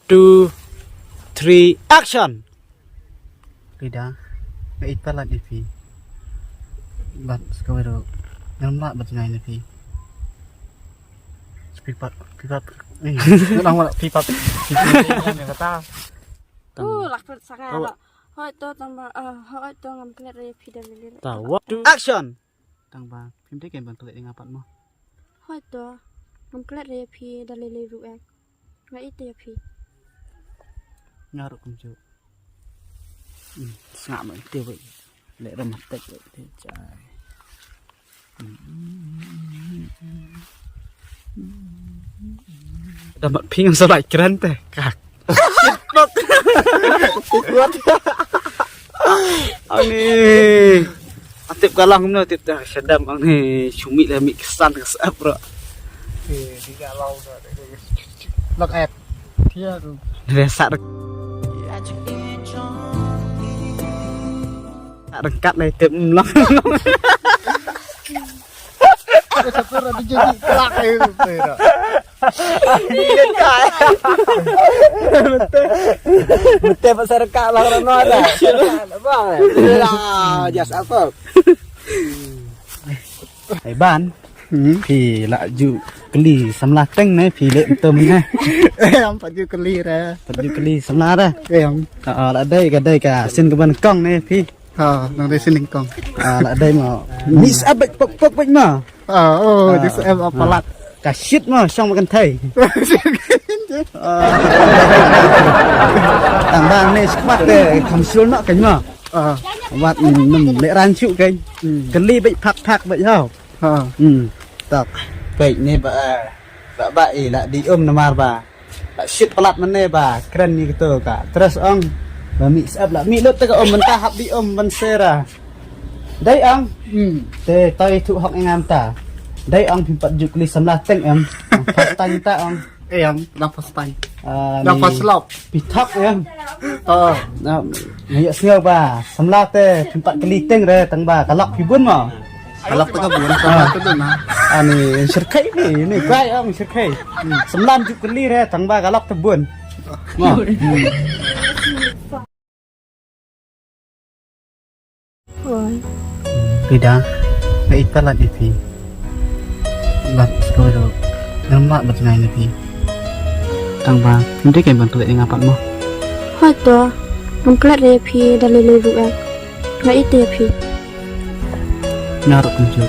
2, 3, action. Lidah, ipalan ipi. Bat sekawero, ngamla bat ngain ipi. Pipat, nang wala pipat. Pipat yang kata. Lakpat sangat. Hoi to tambah, hoi to ngamklet raya pida lili. Tahu. Action. Tang ba, phim thấy game bằng tụi anh ngapat mo. Hoi to ngamklet raya pida lili ruang. Ngai itu ya pi. Ngaruk kumcu. Ngạm mà tiêu vậy. Lệ ra mặt tịch vậy thế trời. Dapat ping sao lại keren teh kak. Kuat. Ani. Atip kalang no tip dah sedam ani cumi lah mik kesan kesap bro. Di galau dah. Log app. Dia tu. Rasa rengkat lah tip long. Satu ada jadi kelak itu. Betul pasal rekat lah orang ada. Bang. Lah, jas apa? Hai ban. Phi lạ dụ kli samla teng này phi lệ tôm này. Em phải dụ kli ra. Phải dụ kli samla ra. Em. Là đây cả xin cái bên cong này phi. Nang đây xin kong. Là đây mà mix up bệnh mà. Just em apa lat. Cả shit mà xong mà cần thầy. Tàng bang này bắt để cầm xuống nọ cái mà. Bắt mình lệ ran chịu cái. Kli bệnh phạc vậy sao? Tak. Baik ni baik lah di namar ba. Lah shit pelat mana ba. Keren ni gitu kak. Terus ong mix up lah. Mi lut tak mentah hab di mensera. Dai ong. Te toi thu hok ngam ta. Dai ong pimpat jukli samlah teng em. Pas tang ta ong. Em dapat stay. Dapat slop. Pitak em. Ngayak siau ba. Samlah te pimpat keli teng re tang ba kalok pibun mo. Kalau kita bukan sama tu na. Ani sirkai ni kuai om sirkai. 90 kali re tang ba galak tebun. Mo. Hoi. Tidak. Kai talat ipi. Bat skoro. Nampak bat ngai ipi. Tang ba, nanti kai bantu dengan apa mo? Hoi to ngamklet raya pida lili ruang. Ngai itu ya pi. Ngaruk kunjuk.